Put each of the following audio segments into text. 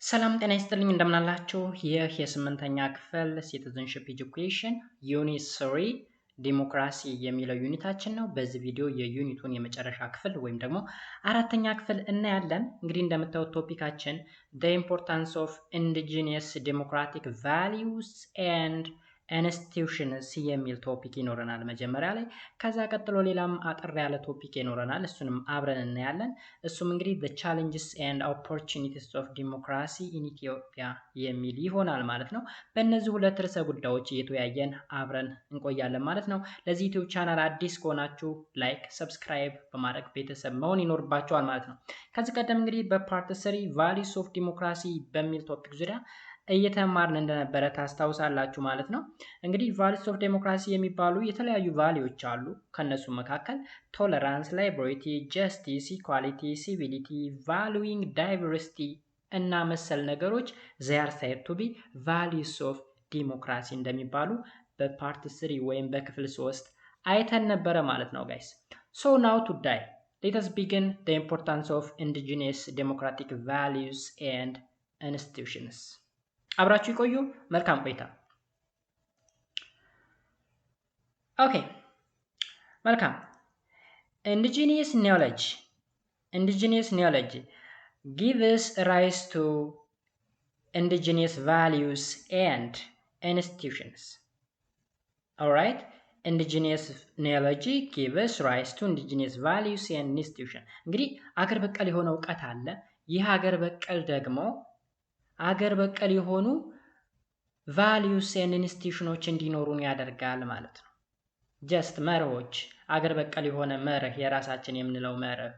ሰላም ጤና ይስጥልኝ እንደምናላችሁ ይህ የስምንተኛ ክፍል ሲቲዝንሺፕ ኤጁኬሽን ዩኒት 3 ዲሞክራሲ የሚለው ዩኒታችን ነው። በዚህ ቪዲዮ የዩኒቱን የመጨረሻ ክፍል ወይም ደግሞ አራተኛ ክፍል እናያለን። እንግዲህ እንደምታዩት ቶፒካችን the importance of indigenous democratic values and institutions የሚል ቶፒክ ይኖረናል መጀመሪያ ላይ። ከዛ ቀጥሎ ሌላም አጠር ያለ ቶፒክ ይኖረናል፣ እሱንም አብረን እናያለን። እሱም እንግዲህ the challenges and opportunities of democracy in Ethiopia የሚል ይሆናል ማለት ነው። በእነዚህ ሁለት ርዕሰ ጉዳዮች እየተወያየን አብረን እንቆያለን ማለት ነው። ለዚህ ዩቲዩብ ቻናል አዲስ ከሆናችሁ ላይክ፣ ሰብስክራይብ በማድረግ ቤተሰብ መሆን ይኖርባችኋል ማለት ነው። ከዚህ ቀደም እንግዲህ በፓርት 3 values of democracy በሚል ቶፒክ ዙሪያ እየተማርን እንደነበረ ታስታውሳላችሁ ማለት ነው። እንግዲህ values of democracy የሚባሉ የተለያዩ ቫሊዎች አሉ። ከነሱ መካከል ቶለራንስ፣ ላይብሪቲ፣ ጀስቲስ፣ ኢኳሊቲ፣ ሲቪሊቲ፣ valuing diversity እና መሰል ነገሮች they are said to be values of democracy እንደሚባሉ በፓርት 3 ወይም በክፍል 3 አይተን ነበረ ማለት ነው ጋይስ። So now today let us begin the importance of indigenous democratic values and institutions. አብራችሁ ይቆዩ። መልካም ቆይታ። ኦኬ መልካም። indigenous knowledge gives rise to indigenous values and institutions. Alright, indigenous knowledge gives rise to indigenous values and institutions. እንግዲህ አገር በቀል የሆነ እውቀት አለ። ይህ አገር በቀል ደግሞ አገር በቀል የሆኑ ቫሊዩስ ኤንድ ኢንስቲትዩሽኖች እንዲኖሩን ያደርጋል ማለት ነው። ጀስት መርሆች፣ አገር በቀል የሆነ መርህ፣ የራሳችን የምንለው መርህ፣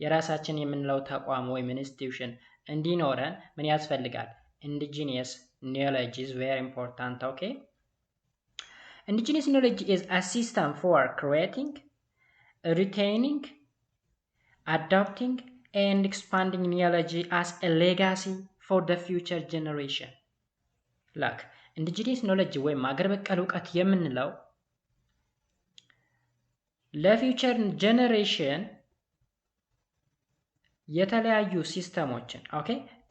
የራሳችን የምንለው ተቋም ወይም ኢንስቲትዩሽን እንዲኖረን ምን ያስፈልጋል? ኢንዲጂኒየስ ኖሌጅ is very important. Okay, indigenous knowledge is a system for creating, retaining, adopting and expanding knowledge as a legacy for the future generation. Look, indigenous knowledge ወይም አገር በቀል እውቀት የምንለው ለፊውቸር ጀነሬሽን የተለያዩ ሲስተሞችን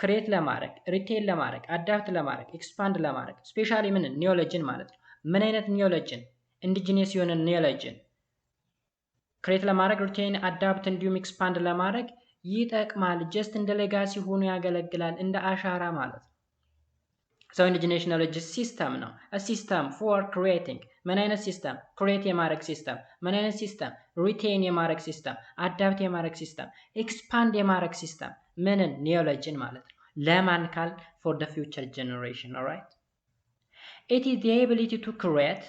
ክሬት ለማድረግ፣ ሪቴን ለማድረግ፣ አዳፕት ለማድረግ፣ ኤክስፓንድ ለማድረግ ስፔሻሊ ምን ኒዮሎጂን ማለት ነው። ምን አይነት ኒዮሎጂን? ኢንዲጂነስ የሆነ ኒዮሎጂን ክሬት ለማድረግ፣ ሪቴን፣ አዳፕት እንዲሁም ኤክስፓንድ ለማድረግ ይጠቅማል። ጀስት እንደ ሌጋሲ ሆኖ ያገለግላል፣ እንደ አሻራ ማለት ነው። So indigenous knowledge ሲስተም ነው። ሲስተም ፎር ክሪኤቲንግ። ምን አይነት ሲስተም? ክሪኤት የማድረግ ሲስተም። ምን አይነት ሲስተም? ሪቴን የማድረግ ሲስተም፣ አዳፕት የማድረግ ሲስተም፣ ኤክስፓንድ የማድረግ ሲስተም። ምንን? ኒዮሎጂን ማለት ነው። ለማን ካል? for the future generation. Alright, it is the ability to create,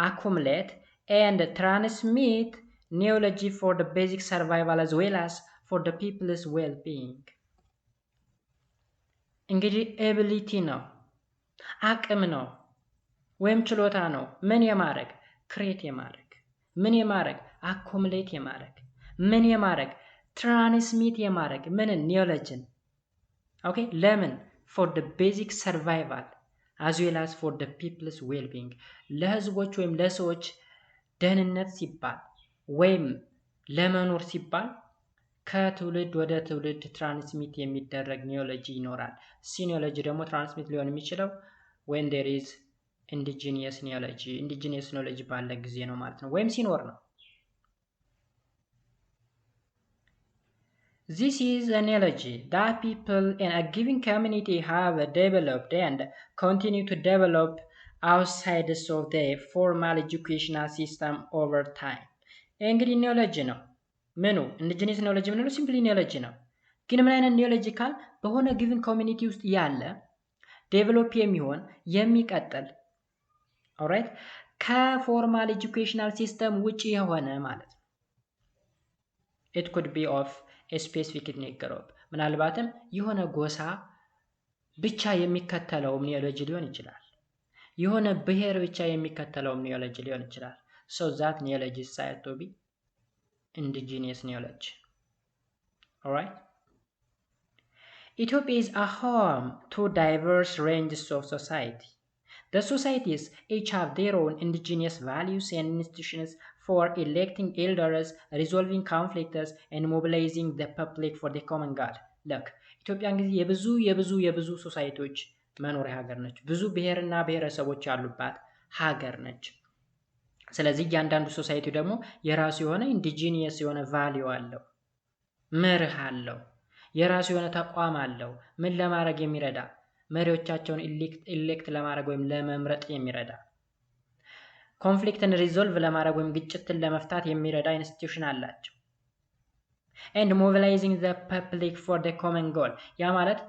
accumulate and transmit knowledge for the basic survival as well as for the people's well-being. እንግዲህ ኤቢሊቲ ነው፣ አቅም ነው ወይም ችሎታ ነው። ምን የማድረግ? ክሬት የማድረግ። ምን የማድረግ? አኮሙሌት የማድረግ። ምን የማድረግ? ትራንስሚት የማድረግ። ምንን? ኒዮሎጂን። ኦኬ ለምን? for the basic survival as well as for the people's well-being ለህዝቦች ወይም ለሰዎች ደህንነት ሲባል ወይም ለመኖር ሲባል ከትውልድ ወደ ትውልድ ትራንስሚት የሚደረግ ኒዮሎጂ ይኖራል። ሲኒዮሎጂ ደግሞ ትራንስሚት ሊሆን የሚችለው when there is indigenous knowledge ባለ ጊዜ ነው ማለት ነው፣ ወይም ሲኖር ነው። This is a knowledge that people in a given community have developed and continue to develop outside of their formal educational system over time. እንግዲህ ኒዮሎጂ ነው። ምኑ? ኢንዲጂነስ ኖሌጅ ምንለው ሲምፕሊ ኒዮሎጂ ነው። ግን ምን አይነት ኒዮሎጂ ካል? በሆነ ጊቭን ኮሚኒቲ ውስጥ ያለ ዴቨሎፕ የሚሆን የሚቀጥል ኦልራይት ከፎርማል ኤጁኬሽናል ሲስተም ውጪ የሆነ ማለት ነው። it could be of a specific ethnic group ምናልባትም የሆነ ጎሳ ብቻ የሚከተለውም ኒዮሎጂ ሊሆን ይችላል። የሆነ ብሔር ብቻ የሚከተለውም ኒዮሎጂ ሊሆን ይችላል። so that knowledge is said to be indigenous knowledge. Alright, Ethiopia is a home to diverse ranges of society. The societies each have their own indigenous values and institutions for electing elders, resolving conflicts, and mobilizing the public for the common good. Look, ኢትዮጵያ እንግዲህ የብዙ ሶሳይቲዎች መኖሪያ ሀገር ነች። ብዙ ብሔርና ብሔረሰቦች ያሉባት ሀገር ነች። ስለዚህ እያንዳንዱ ሶሳይቲ ደግሞ የራሱ የሆነ ኢንዲጂኒየስ የሆነ ቫልዩ አለው፣ መርህ አለው፣ የራሱ የሆነ ተቋም አለው። ምን ለማድረግ የሚረዳ መሪዎቻቸውን ኢሌክት ለማድረግ ወይም ለመምረጥ የሚረዳ ኮንፍሊክትን ሪዞልቭ ለማድረግ ወይም ግጭትን ለመፍታት የሚረዳ ኢንስቲትዩሽን አላቸው። and mobilizing the public for the common goal ያ ማለት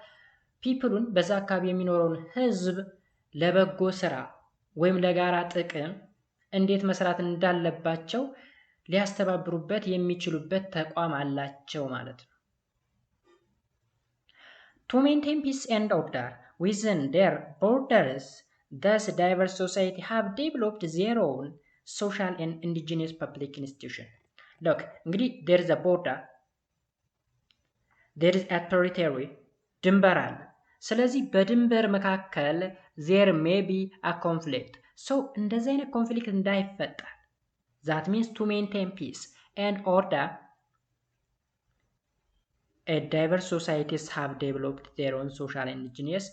ፒፕሉን በዛ አካባቢ የሚኖረውን ህዝብ ለበጎ ስራ ወይም ለጋራ ጥቅም እንዴት መስራት እንዳለባቸው ሊያስተባብሩበት የሚችሉበት ተቋም አላቸው ማለት ነው። to maintain peace and order within their borders, thus diverse society have developed their own social and indigenous public institution. look እንግዲህ there is a border, there is a territory, ድንበር አለ። ስለዚህ በድንበር መካከል there may be a conflict, so እንደዚህ አይነት ኮንፍሊክት እንዳይፈጠር that means to maintain peace and order, a diverse societies have developed their own social and indigenous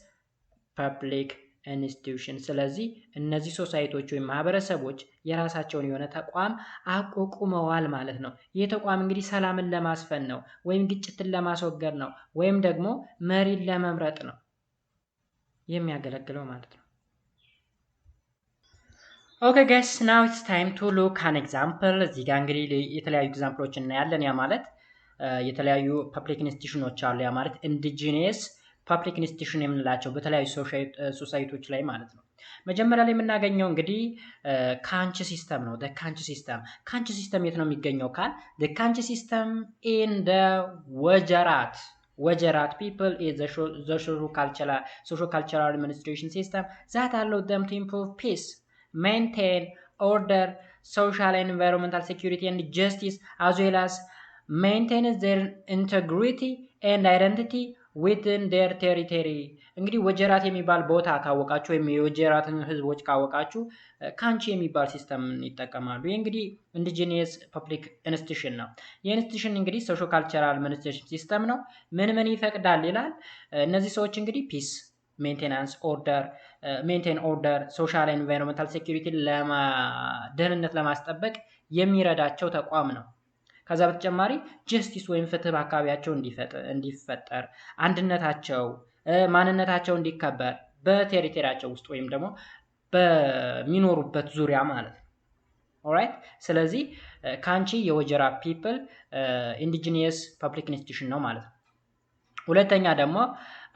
public institution. ስለዚህ እነዚህ ሶሳይቲዎች ወይም ማህበረሰቦች የራሳቸውን የሆነ ተቋም አቋቁመዋል ማለት ነው። ይህ ተቋም እንግዲህ ሰላምን ለማስፈን ነው ወይም ግጭትን ለማስወገድ ነው ወይም ደግሞ መሪን ለመምረጥ ነው የሚያገለግለው ማለት ነው። Okay guys, now it's time to look an example. እዚህ ጋር እንግዲህ የተለያዩ ኤግዛምፕሎችን እናያለን። ያ ማለት የተለያዩ ፐብሊክ ኢንስቲትዩሽኖች አሉ። ያ ማለት ኢንዲጂነስ ፐብሊክ ኢንስቲትዩሽን የምንላቸው በተለያዩ ሶሳይቲዎች ላይ ማለት ነው። መጀመሪያ ላይ የምናገኘው እንግዲህ ካንች ሲስተም ነው። ካንች ሲስተም የት ነው የሚገኘው ካል ካንች ሲስተም ኢን ወጀራት people is the socio-cultural administration system that allow them to improve peace, maintain order, social and environmental security and justice, as well as maintain their integrity and identity within their territory. እንግዲህ ወጀራት የሚባል ቦታ ካወቃችሁ ወይም የወጀራትን ህዝቦች ካወቃችሁ ካንቺ የሚባል ሲስተም ይጠቀማሉ። ይህ እንግዲህ ኢንዲጂነስ ፐብሊክ ኢንስቲትዩሽን ነው። የኢንስቲትዩሽን እንግዲህ ሶሾ ካልቸራል አድሚኒስትሬሽን ሲስተም ነው። ምን ይፈቅዳል ይላል። እነዚህ ሰዎች እንግዲህ ፒስ ሜንቴን ኦርደር ሶሻል ኤንቫይሮንመንታል ሴኩሪቲ ደህንነት ለማስጠበቅ የሚረዳቸው ተቋም ነው። ከዛ በተጨማሪ ጀስቲስ ወይም ፍትህ በአካባቢያቸው እንዲፈጠር፣ አንድነታቸው ማንነታቸው እንዲከበር በቴሪቶሪያቸው ውስጥ ወይም ደግሞ በሚኖሩበት ዙሪያ ማለት ነው። ኦራይት። ስለዚህ ካንቺ የወጀራ ፒፕል ኢንዲጂነስ ፐብሊክ ኢንስቲትዩሽን ነው ማለት ነው። ሁለተኛ ደግሞ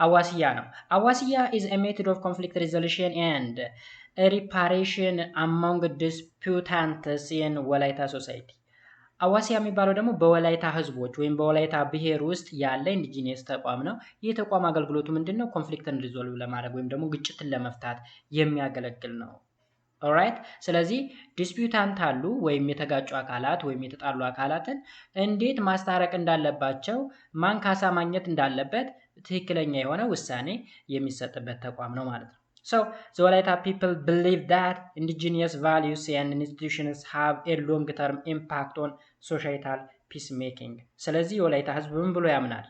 አዋሲያ ነው። አዋሲያ is a method of conflict resolution and reparation among disputants in ወላይታ ሶሳይቲ። አዋሲያ የሚባለው ደግሞ በወላይታ ህዝቦች ወይም በወላይታ ብሔር ውስጥ ያለ ኢንዲጂነስ ተቋም ነው። ይህ ተቋም አገልግሎቱ ምንድነው? ኮንፍሊክትን ሪዞልቭ ለማድረግ ወይም ደግሞ ግጭትን ለመፍታት የሚያገለግል ነው። ኦራይት። ስለዚህ ዲስፒዩታንት አሉ ወይም የተጋጩ አካላት ወይም የተጣሉ አካላትን እንዴት ማስታረቅ እንዳለባቸው፣ ማን ካሳ ማግኘት እንዳለበት ትክክለኛ የሆነ ውሳኔ የሚሰጥበት ተቋም ነው ማለት ነው። So, the Walaita people believe that indigenous values and institutions have a long-term impact on societal peacemaking. ስለዚህ የወላይታ ህዝብ ምን ብሎ ያምናል?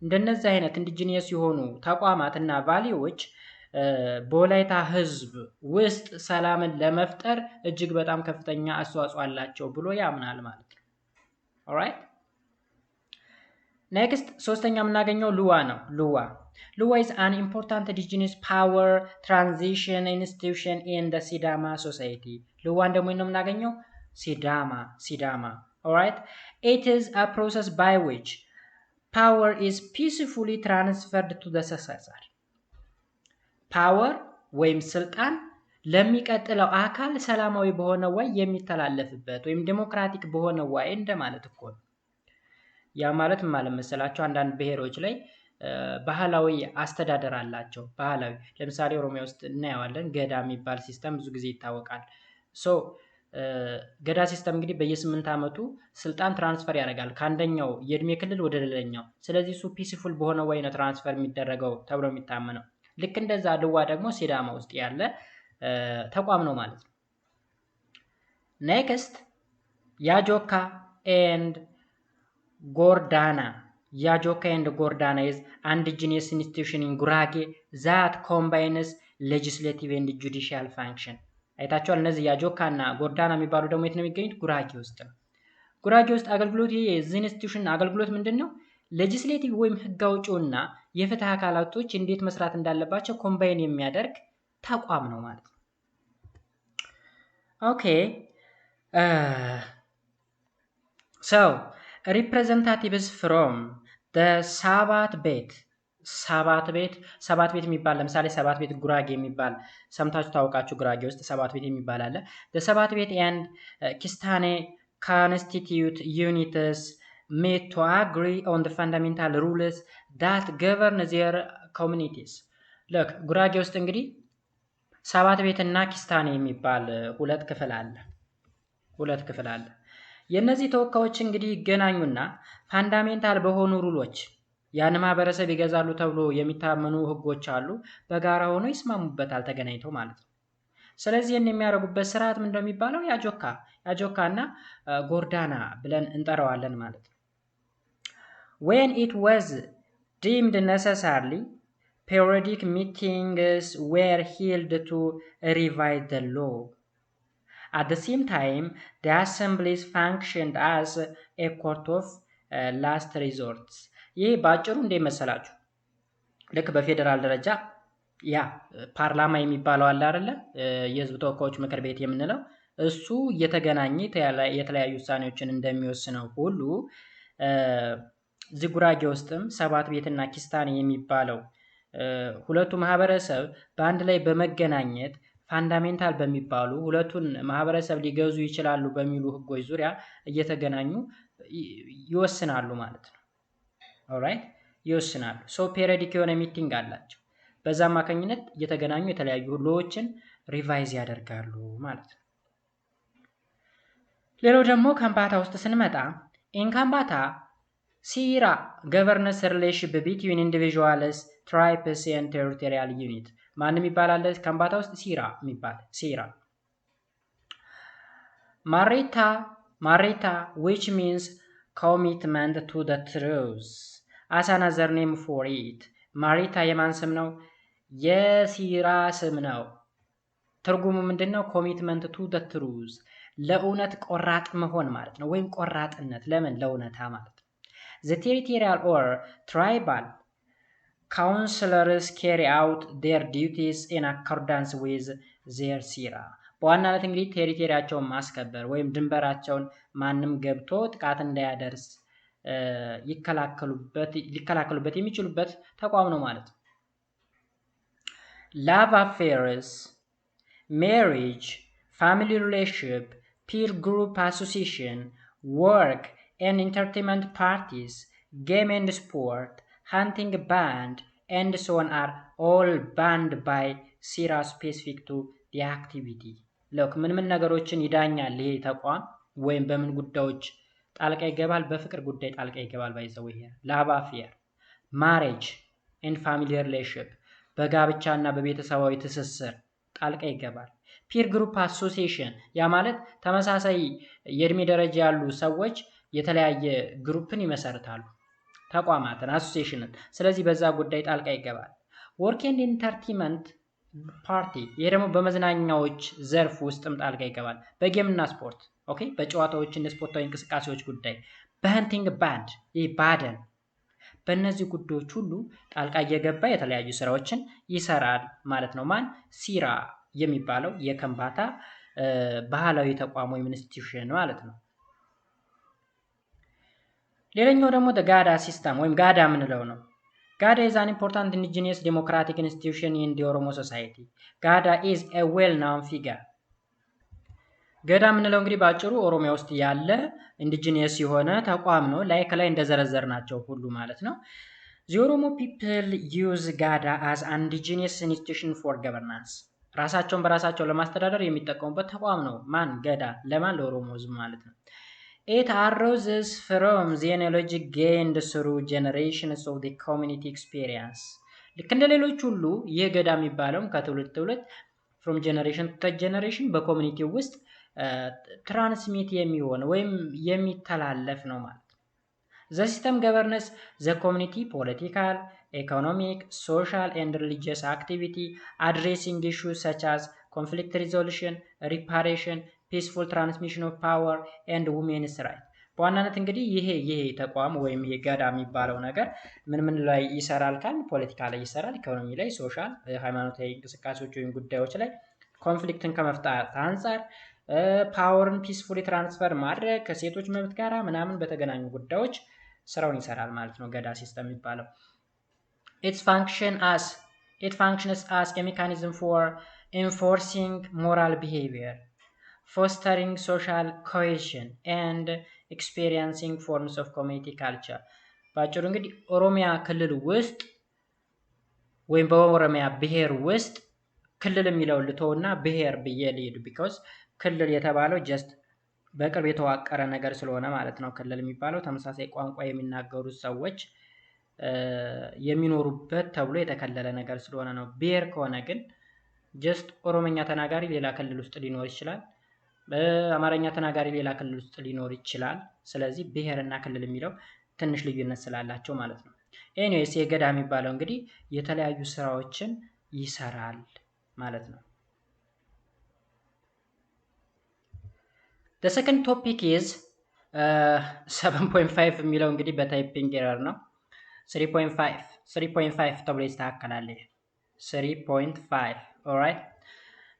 እንደነዚህ አይነት ኢንዲጂነስ የሆኑ ተቋማትና ቫልዩዎች በወላይታ ህዝብ ውስጥ ሰላምን ለመፍጠር እጅግ በጣም ከፍተኛ አስተዋጽኦ አላቸው ብሎ ያምናል ማለት ነው። ኦራይት። ኔክስት ሶስተኛ የምናገኘው ሉዋ ነው። ሉዋ is an important indigenous power transition institution in the Sidama society. ሉዋን ደግሞ ነው የምናገኘው ሲዳማ። Alright. It is a process by which power is peacefully transferred to the successor. Power ወይም ስልጣን ለሚቀጥለው አካል ሰላማዊ በሆነ ወይ የሚተላለፍበት ወይም ዲሞክራቲክ በሆነ ወይ እንደማለት እኮ ነው። ያ ማለት ማለት መሰላችሁ አንዳንድ ብሔሮች ላይ ባህላዊ አስተዳደር አላቸው። ባህላዊ ለምሳሌ ኦሮሚያ ውስጥ እናያለን። ገዳ የሚባል ሲስተም ብዙ ጊዜ ይታወቃል። ገዳ ሲስተም እንግዲህ በየ8 ዓመቱ ስልጣን ትራንስፈር ያደርጋል ከአንደኛው የእድሜ ክልል ወደ ሌላኛው። ስለዚህ እሱ ፒስፉል በሆነ ወይ ነው ትራንስፈር የሚደረገው ተብሎ የሚታመነው። ልክ እንደዛ ልዋ ደግሞ ሲዳማ ውስጥ ያለ ተቋም ነው ማለት ነው። ኔክስት ያጆካ ኤንድ ጎርዳና Yajoka and Gordana is indigenous institution in Gurage that combines legislative and judicial function. አይታችኋል። እነዚህ ያጆካ እና ጎርዳና የሚባሉ ደግሞ የት ነው የሚገኙት? ጉራጌ ውስጥ ነው። ጉራጌ ውስጥ አገልግሎት የዚህ ኢንስቲትዩሽን አገልግሎት ምንድነው? ሌጂስሌቲቭ ወይም ህግ አውጪውና የፍትህ አካላቶች እንዴት መስራት እንዳለባቸው ኮምባይን የሚያደርግ ተቋም ነው ማለት ነው። ኦኬ so representatives from the ሰባት ቤት የሚባል ለምሳሌ ሰባት ቤት ጉራጌ የሚባል ሰምታችሁ ታውቃችሁ። ጉራጌ ውስጥ ሰባት ቤት የሚባል አለ። ሰባት ቤት and ኪስታኔ constitute unities made to agree on the fundamental rules that govern their communities. look ጉራጌ ውስጥ እንግዲህ ሰባት ቤትና ኪስታኔ የሚባል ሁለት ክፍል አለ። የነዚህ ተወካዮች እንግዲህ ይገናኙና ፋንዳሜንታል በሆኑ ሩሎች ያን ማህበረሰብ ይገዛሉ ተብሎ የሚታመኑ ህጎች አሉ። በጋራ ሆኖ ይስማሙበታል ተገናኝተው ማለት ነው። ስለዚህ የሚያደርጉበት ስርዓት ምን እንደሚባለው ያጆካና ጎርዳና ብለን እንጠራዋለን ማለት ነው። when it was deemed necessary periodic meetings were held to revise the law. At the same time, the assemblies functioned as a court of last resort. ይህ ባጭሩ እንደመሰላችሁ ልክ በፌደራል ደረጃ ያ ፓርላማ የሚባለው አለ አይደለ? የህዝብ ተወካዮች ምክር ቤት የምንለው እሱ እየተገናኘ የተለያዩ ውሳኔዎችን እንደሚወስነው ሁሉ ዝጉራጌ ውስጥም ሰባት ቤትና ኪስታኔ የሚባለው ሁለቱ ማህበረሰብ በአንድ ላይ በመገናኘት ፋንዳሜንታል በሚባሉ ሁለቱን ማህበረሰብ ሊገዙ ይችላሉ በሚሉ ህጎች ዙሪያ እየተገናኙ ይወስናሉ ማለት ነው። ኦልራይት ይወስናሉ። ሶ ፔሪዮዲክ የሆነ ሚቲንግ አላቸው። በዛ አማካኝነት እየተገናኙ የተለያዩ ሎዎችን ሪቫይዝ ያደርጋሉ ማለት ነው። ሌላው ደግሞ ካምባታ ውስጥ ስንመጣ ኢንካምባታ ሲራ ገቨርነንስ ሪሌሽንሺፕ ቢትዊን ኢንዲቪጁዋልስ ትራይብስ ኤንድ ቴሪቶሪያል ዩኒት ማንም ይባላል ካምባታ ውስጥ ሲራ ማሬታ which means commitment to the truth as another name for it. ማሬታ የማን ስም ነው? የሲራ ስም ነው። ትርጉሙ ምንድነው? commitment to the truth ለእውነት ቆራጥ መሆን ማለት ነው፣ ወይም ቆራጥነት። ለምን? ለእውነታ ማለት ነው። the territorial or tribal councillors carry out their duties in accordance with their ሲራ። በዋናነት እንግዲህ ቴሪቶሪያቸውን ማስከበር ወይም ድንበራቸውን ማንም ገብቶ ጥቃት እንዳያደርስ ሊከላከሉበት የሚችሉበት ተቋም ነው ማለት ነው። love affairs, marriage, family relationship, peer group association, work and entertainment parties, game and sport, hunting band and so on are all banned by ሲራ specific to the activity. look ምን ነገሮችን ይዳኛል ይሄ ተቋም ወይም በምን ጉዳዮች ጣልቃ ይገባል? በፍቅር ጉዳይ ጣልቃ ይገባል። ባይዘው ይሄ love affair, marriage and family relationship በጋብቻና በቤተሰባዊ ትስስር ጣልቃ ይገባል። peer group association ያ ማለት ተመሳሳይ የእድሜ ደረጃ ያሉ ሰዎች የተለያየ ግሩፕን ይመሰርታሉ፣ ተቋማትን አሶሲዬሽንን። ስለዚህ በዛ ጉዳይ ጣልቃ ይገባል። work and entertainment ፓርቲ ይሄ ደግሞ በመዝናኛዎች ዘርፍ ውስጥም ጣልቃ ይገባል። በጌምና ስፖርት ኦኬ፣ በጨዋታዎች እና ስፖርታዊ እንቅስቃሴዎች ጉዳይ፣ በሀንቲንግ ባንድ ይሄ ባደን፣ በእነዚህ ጉዳዮች ሁሉ ጣልቃ እየገባ የተለያዩ ስራዎችን ይሰራል ማለት ነው። ማን? ሲራ የሚባለው የከምባታ ባህላዊ ተቋም ወይም ኢንስቲትዩሽን ማለት ነው። ሌላኛው ደግሞ ጋዳ ሲስተም ወይም ጋዳ የምንለው ነው። Gada is an important indigenous democratic institution in the Oromo society. Gada is a well-known figure. ገዳ የምንለው እንግዲህ ባጭሩ ኦሮሚያ ውስጥ ያለ ኢንዲጂነስ የሆነ ተቋም ነው። ከላይ እንደዘረዘርናቸው ሁሉ ማለት ነው። The Oromo people use Gada as an indigenous institution for governance. ራሳቸውን በራሳቸው ለማስተዳደር የሚጠቀሙበት ተቋም ነው። ማን? ገዳ። ለማን? ለኦሮሞ ህዝብ ማለት ነው። It arises from the genealogy gained through generations of the community experience. ልክ እንደ ሌሎች ሁሉ ይህ ገዳ የሚባለው ከትውልድ ትውልድ from generation to generation በኮሚኒቲ ውስጥ ትራንስሚት የሚሆን ወይም የሚተላለፍ ነው ማለት ነው። The system governs the community political, economic, social, and religious activity, addressing issues such as conflict resolution, reparation, peaceful transmission of power, and women's rights. በዋናነት እንግዲህ ይሄ ተቋም ወይም ይሄ ገዳ የሚባለው ነገር ምን ላይ ይሰራል ካል ፖለቲካ ላይ ይሰራል፣ ኢኮኖሚ ላይ፣ ሶሻል ሃይማኖታዊ እንቅስቃሴዎች ወይም ጉዳዮች ላይ ኮንፍሊክትን ከመፍታት አንፃር ፓወርን ፒስፉሊ ትራንስፈር ማድረግ ከሴቶች መብት ጋር ምናምን በተገናኙ ጉዳዮች ስራውን ይሰራል ማለት ነው ገዳ ሲስተም የሚባለው። it functions as a mechanism for enforcing moral behavior, fostering social cohesion, and experiencing forms of community culture. ባጭሩ እንግዲህ ኦሮሚያ ክልል ውስጥ ወይም በኦሮሚያ ብሔር ውስጥ ክልል የሚለው ልተውና ብሔር ብዬ ልሂድ ቢኮዝ ክልል የተባለው ጀስት በቅርብ የተዋቀረ ነገር ስለሆነ ማለት ነው። ክልል የሚባለው ተመሳሳይ ቋንቋ የሚናገሩ ሰዎች የሚኖሩበት ተብሎ የተከለለ ነገር ስለሆነ ነው። ብሔር ከሆነ ግን ጀስት ኦሮሞኛ ተናጋሪ ሌላ ክልል ውስጥ ሊኖር ይችላል፣ አማርኛ ተናጋሪ ሌላ ክልል ውስጥ ሊኖር ይችላል። ስለዚህ ብሔርና ክልል የሚለው ትንሽ ልዩነት ስላላቸው ማለት ነው። ኤኒዌይስ የገዳ የሚባለው እንግዲህ የተለያዩ ስራዎችን ይሰራል ማለት ነው። The second topic is 7.5 የሚለው እንግዲህ በታይፒንግ ኤረር ነው። 3.5 ተብሎ ይስተካከላል። 3.5 alright.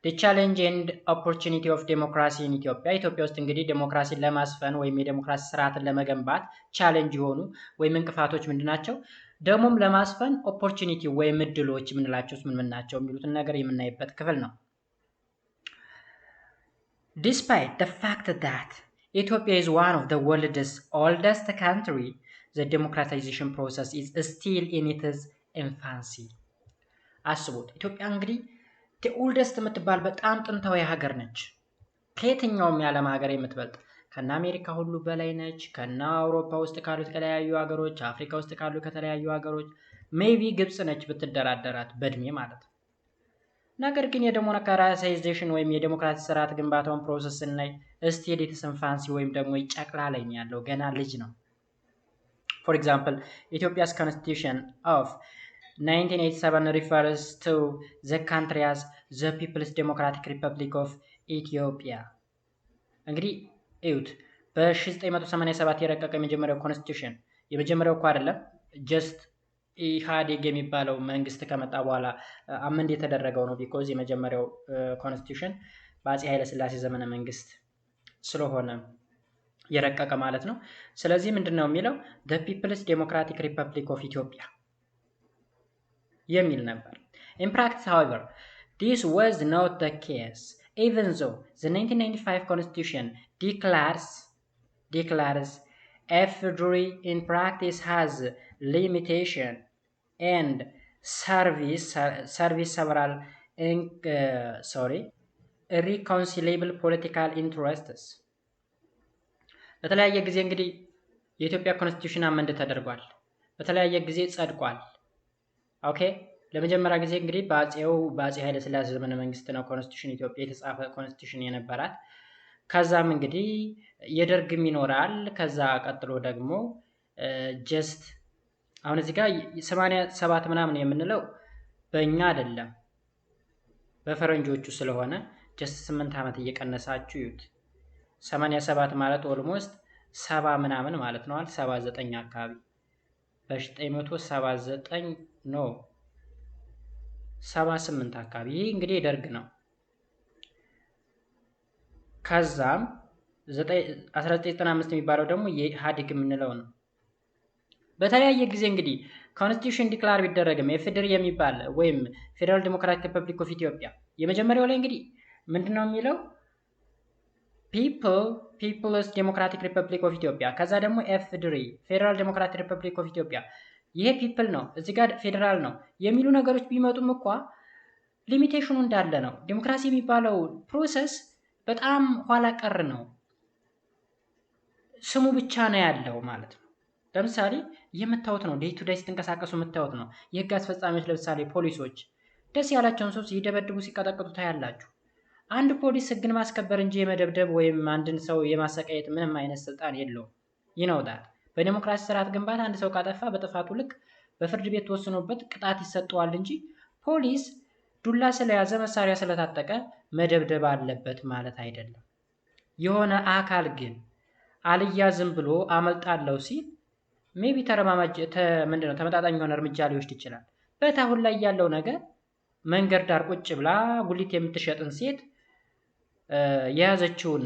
The challenge and opportunity of democracy in Ethiopia. ኢትዮጵያ ውስጥ እንግዲህ ዴሞክራሲን ለማስፈን ወይም የዴሞክራሲ ስርዓትን ለመገንባት ቻሌንጅ የሆኑ ወይም እንቅፋቶች ምንድናቸው? ደግሞም ለማስፈን ኦፖርቹኒቲ ወይም እድሎች ምንላቸውስ ምን ናቸው የሚሉትን ነገር የምናይበት ክፍል ነው። Despite the fact that Ethiopia is one of the world's oldest country, the democratization process is still in its infancy. አስቡት ኢትዮጵያ እንግዲህ the oldest የምትባል በጣም ጥንታዊ ሀገር ነች። ከየትኛውም የዓለም ሀገር የምትበልጥ ከና አሜሪካ ሁሉ በላይ ነች። ከና አውሮፓ ውስጥ ካሉት ከተለያዩ ሀገሮች፣ አፍሪካ ውስጥ ካሉ ከተለያዩ ሀገሮች ሜቢ ግብጽ ነች ብትደራደራት በእድሜ ማለት ነው። ነገር ግን የዴሞክራታይዜሽን ወይም የዴሞክራሲ ስርዓት ግንባታውን ፕሮሰስ ስናይ ስቲል ኢትስ ኢንፋንሲ ወይም ደግሞ ጨቅላ ላይ ነው ያለው፣ ገና ልጅ ነው። For example, Ethiopia's constitution of 1987 refers to the country as the People's Democratic Republic of Ethiopia. እንግዲህ እዩት በ1987 የረቀቀ የመጀመሪያው ኮንስቲቱሽን የመጀመሪያው እኮ አይደለም ጀስት ኢህአዴግ የሚባለው መንግስት ከመጣ በኋላ አመንድ የተደረገው ነው። ቢኮዝ የመጀመሪያው ኮንስቲቱሽን በአፄ ኃይለ ሥላሴ ዘመነ መንግስት ስለሆነ የረቀቀ ማለት ነው። ስለዚህ ምንድነው የሚለው the People's Democratic Republic of Ethiopia የሚል ነበር። In practice, however, this was not the case, even though the 1995 constitution declares FDRE in practice has limitation and service several irreconcilable political interests. በተለያየ ጊዜ እንግዲህ የኢትዮጵያ ኮንስቲቱሽን አመንድ ተደርጓል። በተለያየ ጊዜ ጸድቋል። ኦኬ ለመጀመሪያ ጊዜ እንግዲህ በአፄ ኃይለ ሥላሴ ዘመነ መንግስት ነው ኮንስቲቱሽን ኢትዮጵያ የተጻፈ ኮንስቲቱሽን የነበራት። ከዛም እንግዲህ የደርግም ይኖራል። ከዛ ቀጥሎ ደግሞ ጀስት አሁን እዚህ ጋር 87 ምናምን የምንለው በእኛ አይደለም በፈረንጆቹ ስለሆነ ጀስት 8 ዓመት እየቀነሳችሁ ይዩት። 87 ማለት ኦልሞስት 70 ምናምን ማለት ነው። 79 አካባቢ በ1979 ነው 78 አካባቢ ይሄ እንግዲህ የደርግ ነው። ከዛም 1995 የሚባለው ደግሞ የኢህአዴግ የምንለው ነው። በተለያየ ጊዜ እንግዲህ ኮንስቲቱሽን ዲክላር ቢደረግም ኤፍድሪ የሚባል ወይም ፌደራል ዲሞክራቲክ ሪፐብሊክ ኦፍ ኢትዮጵያ የመጀመሪያው ላይ እንግዲህ ምንድነው የሚለው ፒፕልስ ዴሞክራቲክ ሪፐብሊክ ኦፍ ኢትዮጵያ፣ ከዛ ደግሞ ኤፍድሪ ፌደራል ዲሞክራቲክ ሪፐብሊክ ኦፍ ኢትዮጵያ። ይሄ ፒፕል ነው፣ እዚህ ጋር ፌደራል ነው የሚሉ ነገሮች ቢመጡም እንኳ ሊሚቴሽኑ እንዳለ ነው። ዲሞክራሲ የሚባለው ፕሮሰስ በጣም ኋላ ቀር ነው፣ ስሙ ብቻ ነው ያለው ማለት ነው። ለምሳሌ የምታዩት ነው ዴይ ቱ ዴይ ስትንቀሳቀሱ የምታዩት ነው። የህግ አስፈጻሚዎች ለምሳሌ ፖሊሶች ደስ ያላቸውን ሰው ሲደበድቡ ሲቀጠቅጡ ታያላችሁ። አንድ ፖሊስ ህግን ማስከበር እንጂ የመደብደብ ወይም አንድን ሰው የማሰቃየት ምንም አይነት ስልጣን የለውም። ይነውዳል በዲሞክራሲ ስርዓት ግንባታ አንድ ሰው ካጠፋ በጥፋቱ ልክ በፍርድ ቤት ተወስኖበት ቅጣት ይሰጠዋል እንጂ ፖሊስ ዱላ ስለያዘ መሳሪያ ስለታጠቀ መደብደብ አለበት ማለት አይደለም። የሆነ አካል ግን አልያዝም ብሎ አመልጣለሁ ሲል ሜቢ ተመጣጣኝ የሆነ እርምጃ ሊወስድ ይችላል። በታሁን ላይ ያለው ነገር መንገድ ዳር ቁጭ ብላ ጉሊት የምትሸጥን ሴት የያዘችውን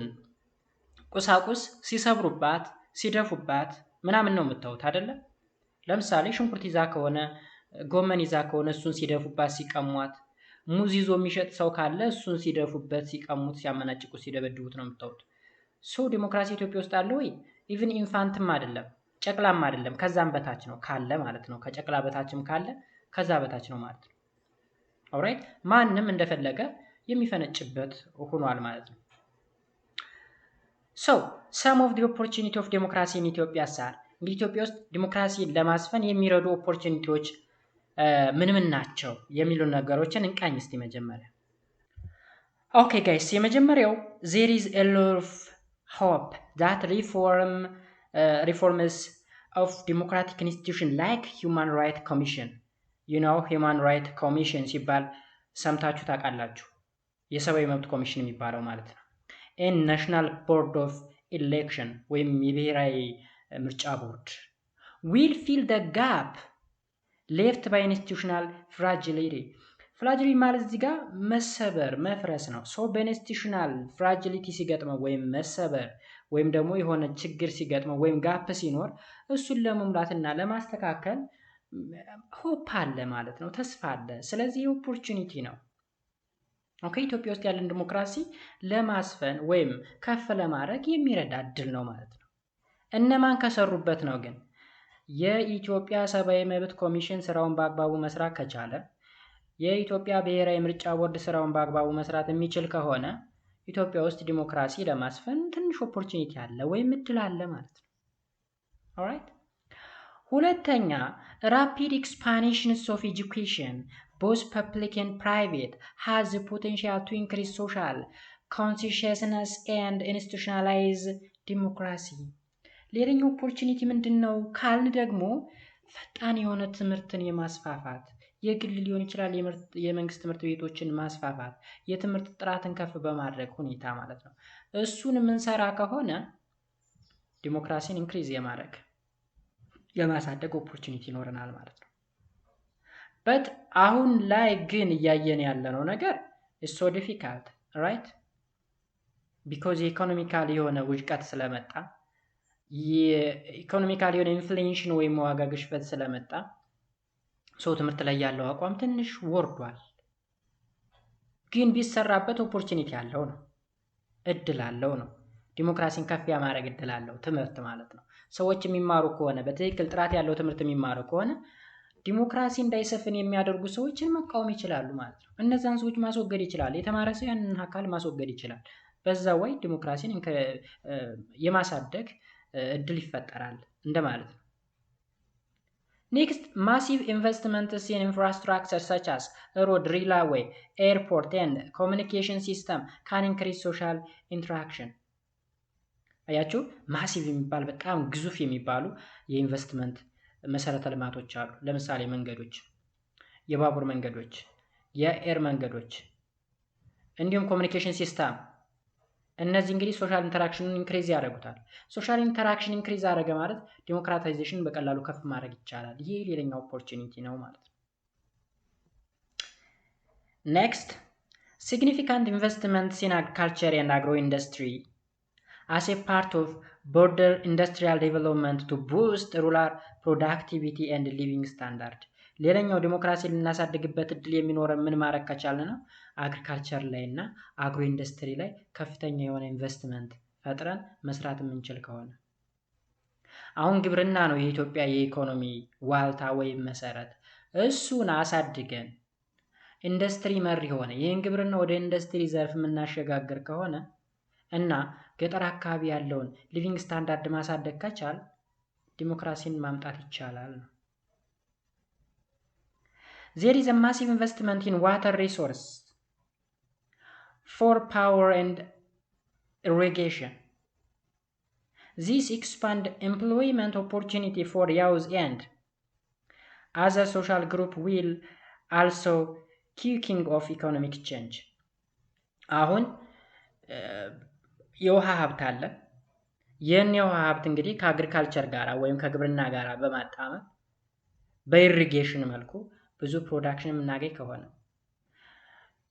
ቁሳቁስ ሲሰብሩባት ሲደፉባት ምናምን ነው የምታዩት አይደለ? ለምሳሌ ሽንኩርት ይዛ ከሆነ ጎመን ይዛ ከሆነ እሱን ሲደፉባት ሲቀሟት፣ ሙዝ ይዞ የሚሸጥ ሰው ካለ እሱን ሲደፉበት ሲቀሙት ሲያመናጭቁት ሲደበድቡት ነው የምታዩት። ሶ ዲሞክራሲ ኢትዮጵያ ውስጥ አለ ወይ? ኢቭን ኢንፋንትም አይደለም ጨቅላም አይደለም ከዛም በታች ነው ካለ ማለት ነው። ከጨቅላ በታችም ካለ ከዛ በታች ነው ማለት ነው። ኦልራይት ማንም እንደፈለገ የሚፈነጭበት ሆኗል ማለት ነው። ሶ some of the opportunity of democracy in Ethiopia are እንግዲህ ኢትዮጵያ ውስጥ ዲሞክራሲን ለማስፈን የሚረዱ ኦፖርቹኒቲዎች ምን ምን ናቸው የሚሉ ነገሮችን እንቃኝ እስቲ መጀመሪያ። ኦኬ ጋይስ የመጀመሪያው there is a lot of hope that reforms of democratic institution like human right commission human right commission ሲባል ሰምታችሁ ታውቃላችሁ። የሰብአዊ መብት ኮሚሽን የሚባለው ማለት ነው። and national board of election ወይም የብሔራዊ ምርጫ ቦርድ will fill the gap left by institutional fragility ማለት እዚህ ጋር መሰበር መፍረስ ነው። ሶ በኢንስቲቱሽናል ፍራጂሊቲ ሲገጥመው ወይም መሰበር ወይም ደግሞ የሆነ ችግር ሲገጥመው ወይም ጋፕ ሲኖር እሱን ለመሙላትና ለማስተካከል ሆፕ አለ ማለት ነው። ተስፋ አለ። ስለዚህ ኦፖርቹኒቲ ነው። ኦኬ ኢትዮጵያ ውስጥ ያለን ዲሞክራሲ ለማስፈን ወይም ከፍ ለማድረግ የሚረዳ እድል ነው ማለት ነው። እነማን ከሰሩበት ነው ግን? የኢትዮጵያ ሰብአዊ መብት ኮሚሽን ስራውን በአግባቡ መስራት ከቻለ፣ የኢትዮጵያ ብሔራዊ ምርጫ ቦርድ ስራውን በአግባቡ መስራት የሚችል ከሆነ ኢትዮጵያ ውስጥ ዲሞክራሲ ለማስፈን ትንሽ ኦፖርቹኒቲ አለ ወይም እድል አለ ማለት ነው። ኦልራይት ሁለተኛ rapid expansions of education both public and private has the potential to increase social consciousness and institutionalize democracy ሌላኛው ኦፖርቹኒቲ ምንድነው ካልን ደግሞ ፈጣን የሆነ ትምህርትን የማስፋፋት የግል ሊሆን ይችላል የመንግስት ትምህርት ቤቶችን ማስፋፋት የትምህርት ጥራትን ከፍ በማድረግ ሁኔታ ማለት ነው። እሱን የምንሰራ ከሆነ ዲሞክራሲን ኢንክሪዝ የማሳደግ ኦፖርቹኒቲ ይኖረናል ማለት ነው። በት አሁን ላይ ግን እያየን ያለነው ነገር is so difficult right because ኢኮኖሚካሊ የሆነ ውድቀት ስለመጣ የኢኮኖሚካሊ የሆነ ኢንፍሌሽን ወይም ዋጋ ግሽበት ስለመጣ ሰው ትምህርት ላይ ያለው አቋም ትንሽ ወርዷል። ግን ቢሰራበት ኦፖርቹኒቲ ያለው ነው እድል አለው ነው። ዲሞክራሲን ከፍ ያማረግ እድል አለው ትምህርት ማለት ነው። ሰዎች የሚማሩ ከሆነ በትክክል ጥራት ያለው ትምህርት የሚማሩ ከሆነ ዲሞክራሲ እንዳይሰፍን የሚያደርጉ ሰዎችን መቃወም ይችላሉ ማለት ነው። እነዛን ሰዎች ማስወገድ ይችላል። የተማረ ሰው ያንን አካል ማስወገድ ይችላል። በዛ ወይ ዲሞክራሲን የማሳደግ እድል ይፈጠራል እንደማለት ነው። Next, massive investments in infrastructure such as road, railway, airport and communication system can increase social interaction. አያችሁ ማሲቭ የሚባል በጣም ግዙፍ የሚባሉ የኢንቨስትመንት መሰረተ ልማቶች አሉ። ለምሳሌ መንገዶች፣ የባቡር መንገዶች፣ የኤር መንገዶች እንዲሁም ኮሚኒኬሽን ሲስተም እነዚህ እንግዲህ ሶሻል ኢንተራክሽንን ኢንክሪዝ ያደርጉታል። ሶሻል ኢንተራክሽን ኢንክሪዝ አደረገ ማለት ዲሞክራታይዜሽን በቀላሉ ከፍ ማድረግ ይቻላል። ይሄ ሌላኛው ኦፖርቹኒቲ ነው ማለት ነው። Next, significant investments in agriculture and agro industry as a part of border industrial development to boost rural productivity and living standard. ሌላኛው ዲሞክራሲ ልናሳድግበት እድል የሚኖረን ምን ማድረግ ከቻልን ነው? አግሪካልቸር ላይ እና አግሮ ኢንዱስትሪ ላይ ከፍተኛ የሆነ ኢንቨስትመንት ፈጥረን መስራት የምንችል ከሆነ። አሁን ግብርና ነው የኢትዮጵያ የኢኮኖሚ ዋልታ ወይም መሰረት። እሱን አሳድገን ኢንዱስትሪ መር የሆነ ይህን ግብርና ወደ ኢንዱስትሪ ዘርፍ የምናሸጋግር ከሆነ እና ገጠር አካባቢ ያለውን ሊቪንግ ስታንዳርድ ማሳደግ ከቻል ዲሞክራሲን ማምጣት ይቻላል ነው። There is a massive investment in water resource for power and irrigation. This expand employment opportunity for youth and other social group will also kicking off economic change. አሁን የውሃ ሀብት አለ። ይህን የውሃ ሀብት እንግዲህ ከአግሪካልቸር ጋር ወይም ከግብርና ጋር በማጣመር በኢሪጌሽን መልኩ ብዙ ፕሮዳክሽን የምናገኝ ከሆነ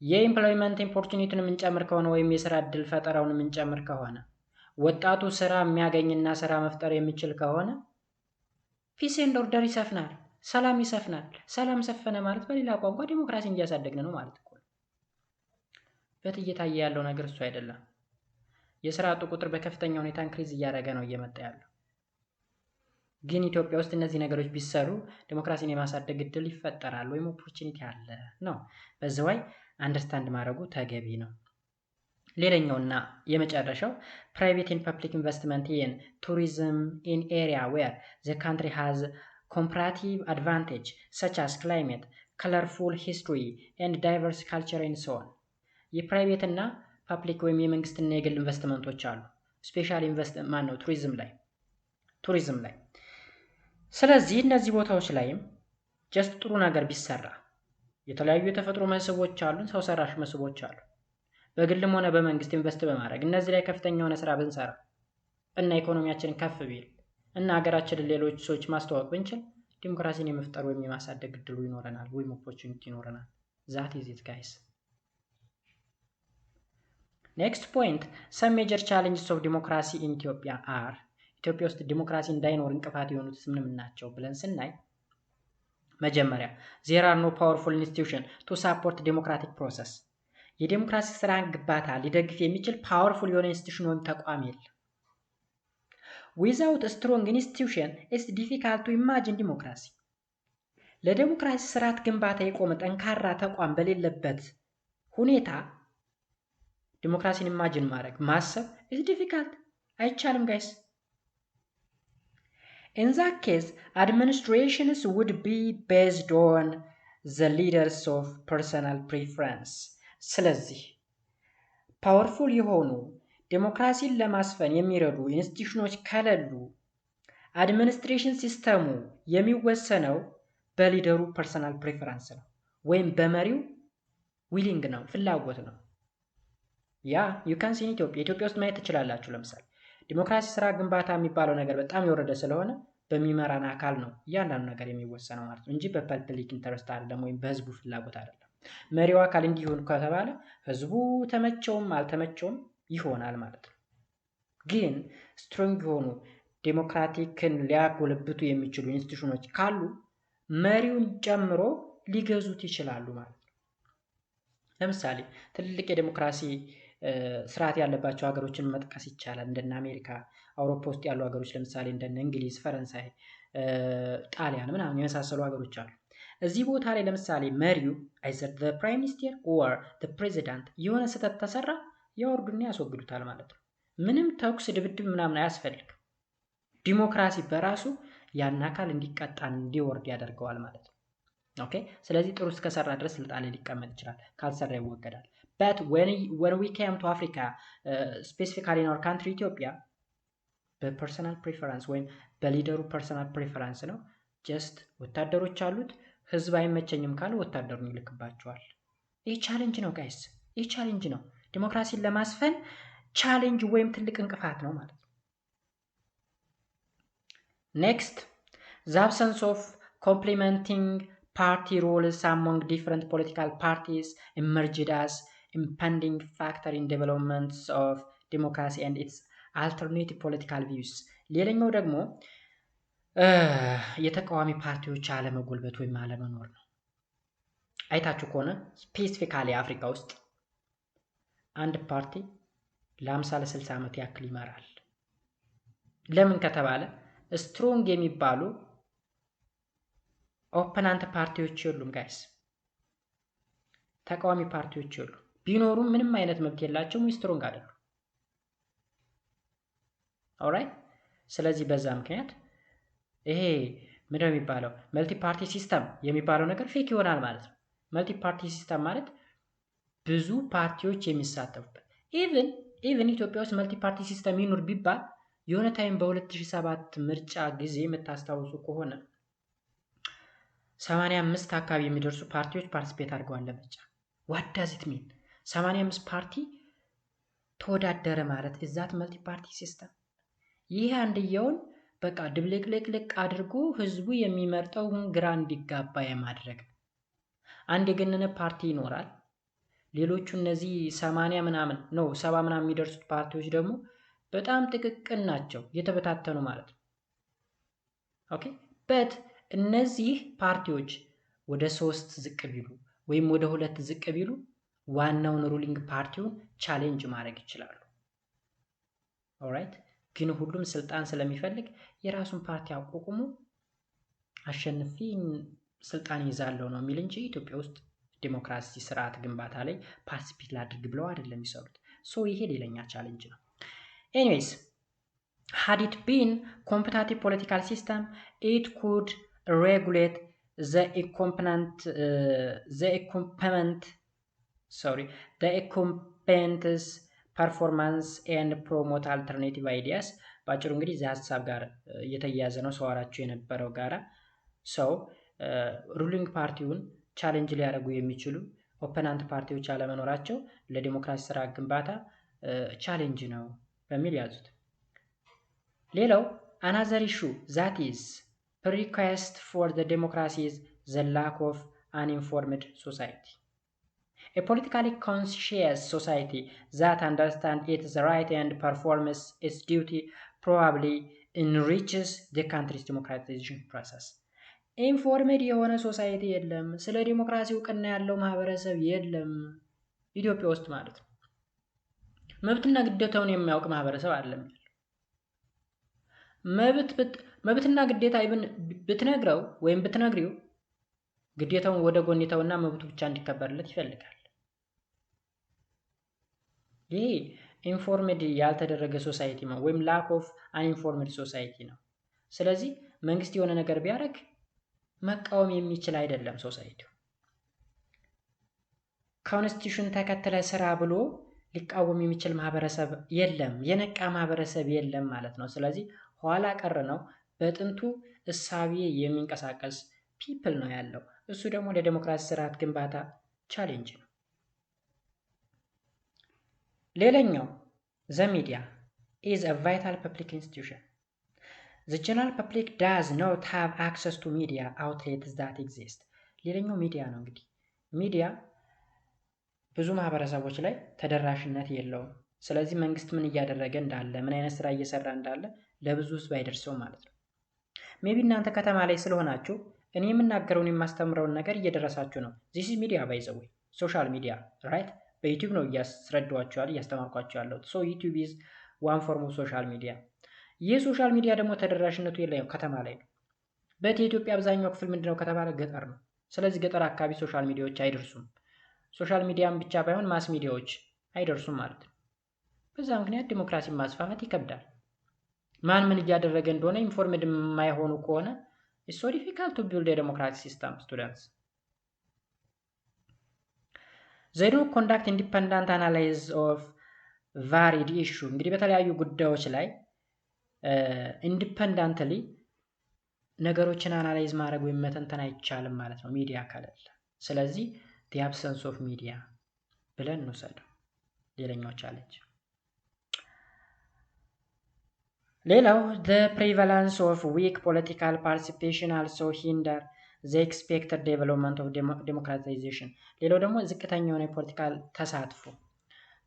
የኢምፕሎይመንት ኦፖርቹኒቲን የምንጨምር ከሆነ ወይም የስራ እድል ፈጠራውን የምንጨምር ከሆነ ወጣቱ ስራ የሚያገኝና ስራ መፍጠር የሚችል ከሆነ ፒስ ኤንድ ኦርደር ይሰፍናል፣ ሰላም ይሰፍናል። ሰላም ሰፈነ ማለት በሌላ ቋንቋ ዲሞክራሲን እያሳደግን ነው ማለት ነው። በትየታየ ያለው ነገር እሱ አይደለም። የስራ አጡ ቁጥር በከፍተኛ ሁኔታ ኢንክሪዝ እያደረገ ነው እየመጣ ያለው። ግን ኢትዮጵያ ውስጥ እነዚህ ነገሮች ቢሰሩ ዲሞክራሲን የማሳደግ እድል ይፈጠራል ወይም ኦፖርቹኒቲ አለ ነው። በዛው አንደርስታንድ ማድረጉ ተገቢ ነው። ሌላኛውና የመጨረሻው private and public investment in tourism in area where the country has comparative advantage such as climate, colorful history and diverse culture and so on. የፕራይቬት እና ፐብሊክ ወይም የመንግስትና የግል ኢንቨስትመንቶች አሉ። ስፔሻል ኢንቨስትመንት ማን ነው? ቱሪዝም ላይ። ስለዚህ እነዚህ ቦታዎች ላይም ጀስት ጥሩ ነገር ቢሰራ የተለያዩ የተፈጥሮ መስህቦች አሉን፣ ሰው ሰራሽ መስህቦች አሉ። በግልም ሆነ በመንግስት ኢንቨስት በማድረግ እነዚህ ላይ ከፍተኛ የሆነ ስራ ብንሰራ እና ኢኮኖሚያችንን ከፍ ቢል እና ሀገራችንን ሌሎች ሰዎች ማስተዋወቅ ብንችል ዲሞክራሲን የመፍጠር ወይም የማሳደግ እድሉ ይኖረናል ወይም ኦፖርቹኒቲ ይኖረናል። ዛት ኢዝ ኢት ጋይስ። ኔክስት ፖይንት some major challenges of democracy in Ethiopia are ኢትዮጵያ ውስጥ ዲሞክራሲ እንዳይኖር እንቅፋት የሆኑት ምንም ናቸው ብለን ስናይ መጀመሪያ there are no powerful institutions to support democratic process የዲሞክራሲ ስራን ግንባታ ሊደግፍ የሚችል ፓወርፉል የሆነ ኢንስቲትዩሽን ወይም ተቋም የለም። without a strong institution it's difficult to imagine democracy ለዲሞክራሲ ስርዓት ግንባታ የቆመ ጠንካራ ተቋም በሌለበት ሁኔታ ዲሞክራሲን ኢማጂን ማድረግ ማሰብ is difficult አይቻልም ጋይስ። in that case administrations would be based on the leaders of personal preference ስለዚህ ፓወርፉል የሆኑ ዲሞክራሲን ለማስፈን የሚረዱ ኢንስቲትዩሽኖች ከሌሉ አድሚኒስትሬሽን ሲስተሙ የሚወሰነው በሊደሩ ፐርሰናል ፕሬፈረንስ ነው ወይም በመሪው ዊሊንግ ነው፣ ፍላጎት ነው። ያ you can see ኢትዮጵያ ውስጥ ማየት ትችላላችሁ። ለምሳሌ ዲሞክራሲ ስራ ግንባታ የሚባለው ነገር በጣም የወረደ ስለሆነ በሚመራን አካል ነው እያንዳንዱ ነገር የሚወሰነው ማለት ነው እንጂ በፐብሊክ ኢንተረስት አይደለም ወይም በህዝቡ ፍላጎት አይደለም። መሪው አካል እንዲሆን ከተባለ ህዝቡ ተመቸውም አልተመቸውም ይሆናል ማለት ነው። ግን ስትሮንግ የሆኑ ዲሞክራቲክን ሊያጎለብቱ የሚችሉ ኢንስቲትዩሽኖች ካሉ መሪውን ጨምሮ ሊገዙት ይችላሉ ማለት ነው። ለምሳሌ ትልልቅ የዲሞክራሲ ስርዓት ያለባቸው ሀገሮችን መጥቀስ ይቻላል። እንደነ አሜሪካ፣ አውሮፓ ውስጥ ያሉ ሀገሮች ለምሳሌ እንደነ እንግሊዝ፣ ፈረንሳይ፣ ጣሊያን ምናምን የመሳሰሉ ሀገሮች አሉ። እዚህ ቦታ ላይ ለምሳሌ መሪው either the prime minister or the president የሆነ ስህተት ተሰራ ያወርዱና ያስወግዱታል ማለት ነው። ምንም ተኩስ ድብድብ ምናምን አያስፈልግም። ዲሞክራሲ በራሱ ያን አካል እንዲቀጣ እንዲወርድ ያደርገዋል ማለት ነው። ኦኬ። ስለዚህ ጥሩ እስከሰራ ድረስ ስልጣን ላይ ሊቀመጥ ይችላል፣ ካልሰራ ይወገዳል። but when we came to Africa specifically in our country Ethiopia በፐርሰናል ፕሬፈረንስ ወይም በሊደሩ ፐርሰናል ፕሬፈረንስ ነው። ጀስት ወታደሮች አሉት። ህዝብ አይመቸኝም ካለ ወታደሩን ይልክባቸዋል። ይህ ቻሌንጅ ነው ጋይስ፣ ይህ ቻሌንጅ ነው። ዲሞክራሲን ለማስፈን ቻሌንጅ ወይም ትልቅ እንቅፋት ነው ማለት ነው። ኔክስት the absence of complementing party roles among different political parties emerged as impending factor in developments of democracy and its alternative political views። ሌላኛው ደግሞ የተቃዋሚ ፓርቲዎች አለመጎልበት ወይም አለመኖር ነው። አይታችሁ ከሆነ ስፔሲፊካሊ አፍሪካ ውስጥ አንድ ፓርቲ ለ50 ለ60 ዓመት ያክል ይመራል። ለምን ከተባለ ስትሮንግ የሚባሉ ኦፖነንት ፓርቲዎች የሉም ጋይስ፣ ተቃዋሚ ፓርቲዎች የሉም። ቢኖሩም ምንም አይነት መብት የላቸውም፣ ስትሮንግ አይደሉም። ኦልራይት። ስለዚህ በዛ ምክንያት ይሄ ምንድነው የሚባለው መልቲ ፓርቲ ሲስተም የሚባለው ነገር ፌክ ይሆናል ማለት ነው። መልቲ ፓርቲ ሲስተም ማለት ብዙ ፓርቲዎች የሚሳተፉበት። ኢቭን ኢትዮጵያ ውስጥ መልቲ ፓርቲ ሲስተም ይኑር ቢባል የሆነ ታይም በ2007 ምርጫ ጊዜ የምታስታውሱ ከሆነ 85 አካባቢ የሚደርሱ ፓርቲዎች ፓርቲሲፔት አድርገዋል ለምርጫ። ዋት ዳዝ ኢት ሚን? 85 ፓርቲ ተወዳደረ ማለት እዛት መልቲ ፓርቲ ሲስተም። ይህ አንድየውን በቃ ድብልቅልቅልቅ አድርጎ ህዝቡ የሚመርጠውን ግራ እንዲጋባ የማድረግ አንድ የገነነ ፓርቲ ይኖራል። ሌሎቹ እነዚህ 80 ምናምን ነው 70 ምናምን የሚደርሱት ፓርቲዎች ደግሞ በጣም ጥቅቅን ናቸው፣ የተበታተኑ ማለት ነው። ኦኬ በት እነዚህ ፓርቲዎች ወደ 3 ዝቅ ቢሉ ወይም ወደ 2 ዝቅ ቢሉ ዋናውን ሩሊንግ ፓርቲውን ቻሌንጅ ማድረግ ይችላሉ። ኦልራይት። ግን ሁሉም ስልጣን ስለሚፈልግ የራሱን ፓርቲ አቋቁሞ አሸንፊ ስልጣን ይዛለው ነው የሚል እንጂ ኢትዮጵያ ውስጥ ዲሞክራሲ ስርዓት ግንባታ ላይ ፓርቲሲፔት ላድርግ ብለው አይደለም የሚሰሩት። ሶ ይሄ ሌላኛ ቻሌንጅ ነው። ኤኒዌይስ had it been competitive political system, it could regulate the incumbent's performance and promote alternative ideas። ባጭሩ እንግዲህ እዚህ ሀሳብ ጋር እየተያያዘ ነው ሰዋራችሁ የነበረው ጋራ ሰው ሩሊንግ ፓርቲውን ቻሌንጅ ሊያደርጉ የሚችሉ ኦፖናንት ፓርቲዎች አለመኖራቸው ለዲሞክራሲ ስርዓት ግንባታ ቻሌንጅ ነው በሚል ያዙት። ሌላው another issue that is prerequisite for the democracy is the lack of uninformed society. A politically conscious society that understands its right and performs its duty probably enriches the country's democratization process. ኢንፎርሜድ የሆነ ሶሳይቲ የለም፣ ስለ ዲሞክራሲ እውቅና ያለው ማህበረሰብ የለም ኢትዮጵያ ውስጥ ማለት ነው። መብትና ግዴታውን የሚያውቅ ማህበረሰብ አይደለም። መብትና ግዴታ ብትነግረው ወይም ብትነግሪው ግዴታውን ወደ ጎን ይተውና መብቱ ብቻ እንዲከበርለት ይፈልጋል። ይሄ ኢንፎርሜድ ያልተደረገ ሶሳይቲ ነው ወይም ላክ ኦፍ አንኢንፎርሜድ ሶሳይቲ ነው። ስለዚህ መንግስት የሆነ ነገር ቢያደርግ መቃወም የሚችል አይደለም ሶሳይቲው። ኮንስቲቱሽን ተከተለ ስራ ብሎ ሊቃወም የሚችል ማህበረሰብ የለም፣ የነቃ ማህበረሰብ የለም ማለት ነው። ስለዚህ ኋላ ቀር ነው፣ በጥንቱ እሳቤ የሚንቀሳቀስ ፒፕል ነው ያለው። እሱ ደግሞ ለዲሞክራሲ ስርዓት ግንባታ ቻሌንጅ ነው። ሌላኛው the media is a vital public institution. The general public does not have access to media outlets that exist. ሌላኛው ሚዲያ ነው። እንግዲህ ሚዲያ ብዙ ማህበረሰቦች ላይ ተደራሽነት የለውም። ስለዚህ መንግስት ምን እያደረገ እንዳለ ምን አይነት ስራ እየሰራ እንዳለ ለብዙ ህዝብ አይደርሰው ማለት ነው። ሜቢ እናንተ ከተማ ላይ ስለሆናችሁ እኔ የምናገረውን የማስተምረውን ነገር እየደረሳችሁ ነው። this is media by the way, social media, right? በዩቲዩብ ነው እያስረዳኋችኋል እያስተማርኳችሁ ያለሁት። so YouTube is one form of social media. ይህ ሶሻል ሚዲያ ደግሞ ተደራሽነቱ የለም ከተማ ላይ ነው። በኢትዮጵያ አብዛኛው ክፍል ምንድነው ከተባለ ገጠር ነው። ስለዚህ ገጠር አካባቢ ሶሻል ሚዲያዎች አይደርሱም። ሶሻል ሚዲያም ብቻ ባይሆን ማስ ሚዲያዎች አይደርሱም ማለት ነው። በዛ ምክንያት ዲሞክራሲን ማስፋፋት ይከብዳል። ማን ምን እያደረገ እንደሆነ ኢንፎርሜድ የማይሆኑ ከሆነ it's so difficult to build a democratic system, students. They don't conduct independent analysis of varied issue. እንግዲህ በተለያዩ ጉዳዮች ላይ ኢንዲፔንደንትሊ ነገሮችን አናላይዝ ማድረግ ወይም መተንተን አይቻልም ማለት ነው ሚዲያ ከሌለ። ስለዚህ the absence of media ብለን እንወስደው ሌላኛው ቻሌንጅ። ሌላው the prevalence of weak political participation also hinder the expected development of democratization. ሌላው ደግሞ ዝቅተኛ የሆነ የፖለቲካል ተሳትፎ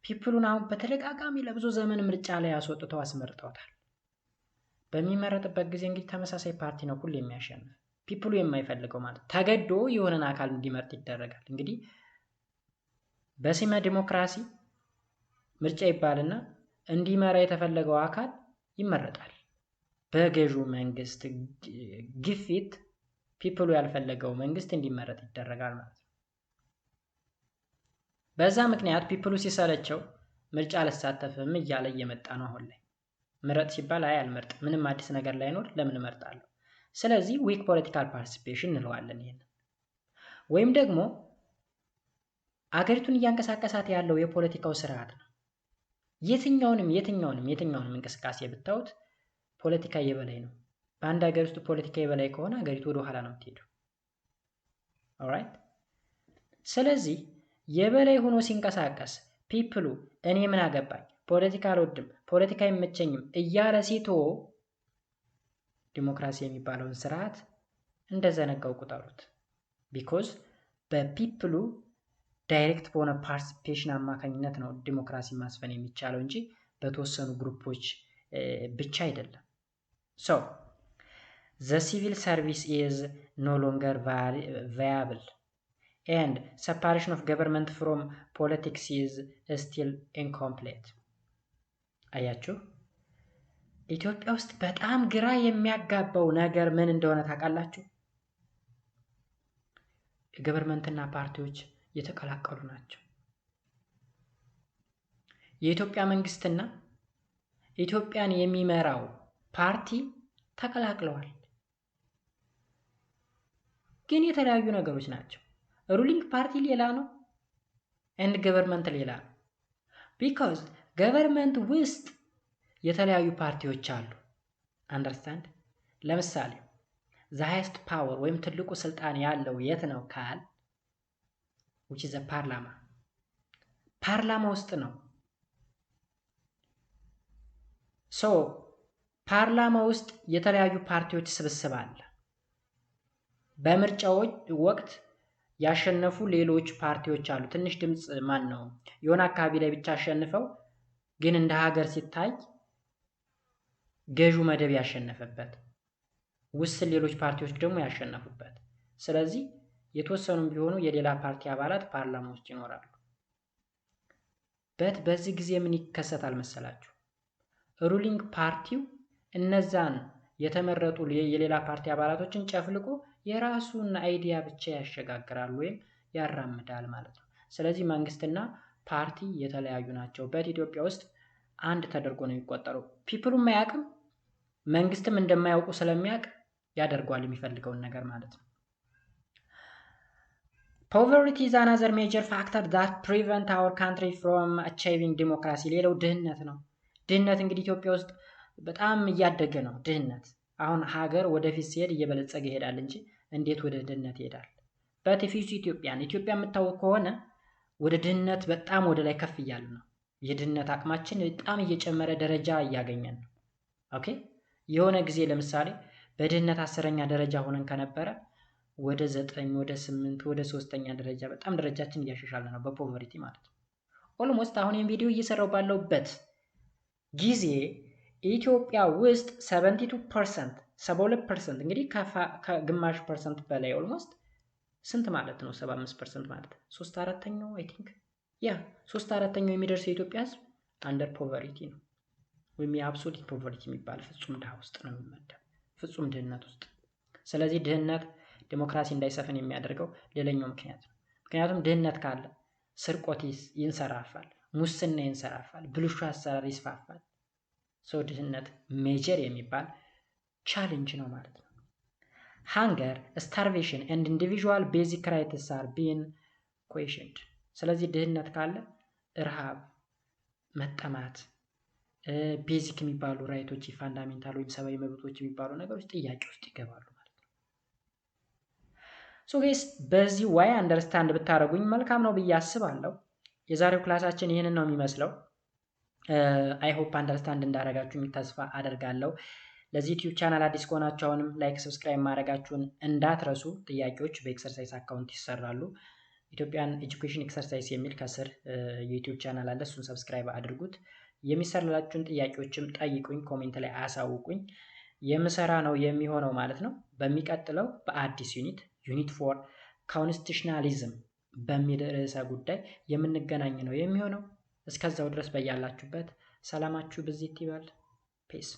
ፒፕሉን አሁን በተደጋጋሚ ለብዙ ዘመን ምርጫ ላይ ያስወጥተው አስመርጠውታል። በሚመረጥበት ጊዜ እንግዲህ ተመሳሳይ ፓርቲ ነው ሁሉ የሚያሸንፍ ፒፕሉ የማይፈልገው ማለት ተገዶ የሆነን አካል እንዲመርጥ ይደረጋል። እንግዲህ በስመ ዲሞክራሲ ምርጫ ይባልና እንዲመራ የተፈለገው አካል ይመረጣል። በገዢው መንግስት ግፊት ፒፕሉ ያልፈለገው መንግስት እንዲመረጥ ይደረጋል ማለት ነው። በዛ ምክንያት ፒፕሉ ሲሰለቸው ምርጫ አልሳተፍም እያለ እየመጣ ነው አሁን ላይ። ምረጥ ሲባል አይ አልመርጥ ምንም አዲስ ነገር ላይኖር ለምን እመርጣለሁ? ስለዚህ ዊክ ፖለቲካል ፓርቲሲፔሽን እንለዋለን ይሄን። ወይም ደግሞ አገሪቱን እያንቀሳቀሳት ያለው የፖለቲካው ስርዓት ነው። የትኛውንም እንቅስቃሴ ብታዩት ፖለቲካ የበላይ ነው። በአንድ ሀገር ውስጥ ፖለቲካ የበላይ ከሆነ ሀገሪቱ ወደ ኋላ ነው የምትሄደው። ኦራይት። ስለዚህ የበላይ ሆኖ ሲንቀሳቀስ ፒፕሉ እኔ ምን አገባኝ፣ ፖለቲካ አልወድም፣ ፖለቲካ አይመቸኝም እያለ ሲተው ዲሞክራሲ የሚባለውን ስርዓት እንደዘነጋው ቁጠሩት። ቢኮዝ በፒፕሉ ዳይሬክት በሆነ ፓርቲሲፔሽን አማካኝነት ነው ዲሞክራሲ ማስፈን የሚቻለው እንጂ በተወሰኑ ግሩፖች ብቻ አይደለም። ሶ the civil service is no longer viable and separation of government from politics is still incomplete። አያችሁ፣ ኢትዮጵያ ውስጥ በጣም ግራ የሚያጋባው ነገር ምን እንደሆነ ታውቃላችሁ? የገቨርንመንትና ፓርቲዎች የተቀላቀሉ ናቸው። የኢትዮጵያ መንግስትና ኢትዮጵያን የሚመራው ፓርቲ ተቀላቅለዋል። ግን የተለያዩ ነገሮች ናቸው። ሩሊንግ ፓርቲ ሌላ ነው and ገቨርንመንት ሌላ ነው። ቢኮዝ ገቨርንመንት ውስጥ የተለያዩ ፓርቲዎች አሉ። አንደርስታንድ። ለምሳሌ the highest power ወይም ትልቁ ስልጣን ያለው የት ነው ካል which is a ፓርላማ ውስጥ ነው። ሶ ፓርላማ ውስጥ የተለያዩ ፓርቲዎች ስብስብ አለ። በምርጫዎች ወቅት ያሸነፉ ሌሎች ፓርቲዎች አሉ። ትንሽ ድምጽ ማን ነው የሆነ አካባቢ ላይ ብቻ አሸንፈው ግን እንደ ሀገር ሲታይ ገዢው መደብ ያሸነፈበት ውስን ሌሎች ፓርቲዎች ደግሞ ያሸነፉበት። ስለዚህ የተወሰኑም ቢሆኑ የሌላ ፓርቲ አባላት ፓርላማ ውስጥ ይኖራሉ። በዚህ ጊዜ ምን ይከሰታል መሰላችሁ? ሩሊንግ ፓርቲው እነዛን የተመረጡ የሌላ ፓርቲ አባላቶችን ጨፍልቆ የራሱን አይዲያ ብቻ ያሸጋግራል ወይም ያራምዳል ማለት ነው። ስለዚህ መንግስትና ፓርቲ የተለያዩ ናቸው። በኢትዮጵያ ውስጥ አንድ ተደርጎ ነው የሚቆጠረው። ፒፕሉም አያውቅም፣ መንግስትም እንደማያውቁ ስለሚያውቅ ያደርጓል የሚፈልገውን ነገር ማለት ነው። Poverty is another major factor that prevent our country from achieving democracy። ሌላው ድህነት ነው። ድህነት እንግዲህ ኢትዮጵያ ውስጥ በጣም እያደገ ነው። ድህነት አሁን ሀገር ወደፊት ሲሄድ እየበለጸገ ይሄዳል እንጂ እንዴት ወደ ድህነት ይሄዳል? በቲፊሱ ኢትዮጵያ የምታወቅ ከሆነ ወደ ድህነት በጣም ወደ ላይ ከፍ እያለ ነው። የድህነት አቅማችን በጣም እየጨመረ ደረጃ እያገኘን ነው። ኦኬ፣ የሆነ ጊዜ ለምሳሌ በድህነት 10ኛ ደረጃ ሆነን ከነበረ ወደ 9 ወደ 8 ወደ 3ኛ ደረጃ በጣም ደረጃችን እያሻሻለ ነው በፖቨርቲ ማለት ነው። ኦልሞስት አሁን ይሄን ቪዲዮ እየሰራው ባለውበት ጊዜ ኢትዮጵያ ውስጥ 72% 72% እንግዲህ ከግማሽ ፐርሰንት በላይ ኦልሞስት ስንት ማለት ነው? 75% ማለት 3/4 አይ ቲንክ 3/4 የሚደርስ የኢትዮጵያ ህዝብ አንደር ፖቨርቲ ነው ወይም የአብሶሉት ፖቨርቲ የሚባል ፍጹም ድሃ ውስጥ ነው የሚመደብ፣ ፍጹም ድህነት ውስጥ። ስለዚህ ድህነት ዲሞክራሲ እንዳይሰፍን የሚያደርገው ሌላኛው ምክንያት ነው። ምክንያቱም ድህነት ካለ ስርቆት ይንሰራፋል፣ ሙስና ይንሰራፋል፣ ብልሹ አሰራር ይስፋፋል። ሰው ድህነት ሜጀር የሚባል ቻሌንጅ ነው ማለት ነው። hunger, starvation and individual basic rights are being questioned። ስለዚህ ድህነት ካለ ረሃብ፣ መጠማት፣ ቤዚክ የሚባሉ ራይቶች ፋንዳሜንታል ወይም ሰብአዊ መብቶች የሚባሉ ነገሮች ጥያቄ ውስጥ ይገባሉ ማለት ነው። ሶ ጋይስ በዚህ ዋይ አንደርስታንድ ብታደርጉኝ መልካም ነው ብዬ አስባለሁ። የዛሬው ክላሳችን ይህንን ነው የሚመስለው። አይ ሆፕ አንደርስታንድ እንዳደረጋችሁ ተስፋ አደርጋለሁ። ለዚህ ዩቲዩብ ቻናል አዲስ ከሆናችሁ አሁንም ላይክ፣ ሰብስክራይብ ማድረጋችሁን እንዳትረሱ። ጥያቄዎች በኤክሰርሳይዝ አካውንት ይሰራሉ። ኢትዮጵያን ኤጁኬሽን ኤክሰርሳይዝ የሚል ከስር የዩቲዩብ ቻናል አለ። እሱን ሰብስክራይብ አድርጉት። የሚሰራላችሁን ጥያቄዎችም ጠይቁኝ፣ ኮሜንት ላይ አሳውቁኝ። የምሰራ ነው የሚሆነው ማለት ነው። በሚቀጥለው በአዲስ ዩኒት 4 ኮንስቲቱሽናሊዝም በሚል ርዕሰ ጉዳይ የምንገናኝ ነው የሚሆነው። እስከዛው ድረስ በያላችሁበት ሰላማችሁ ብዝት ይበል። ፔስ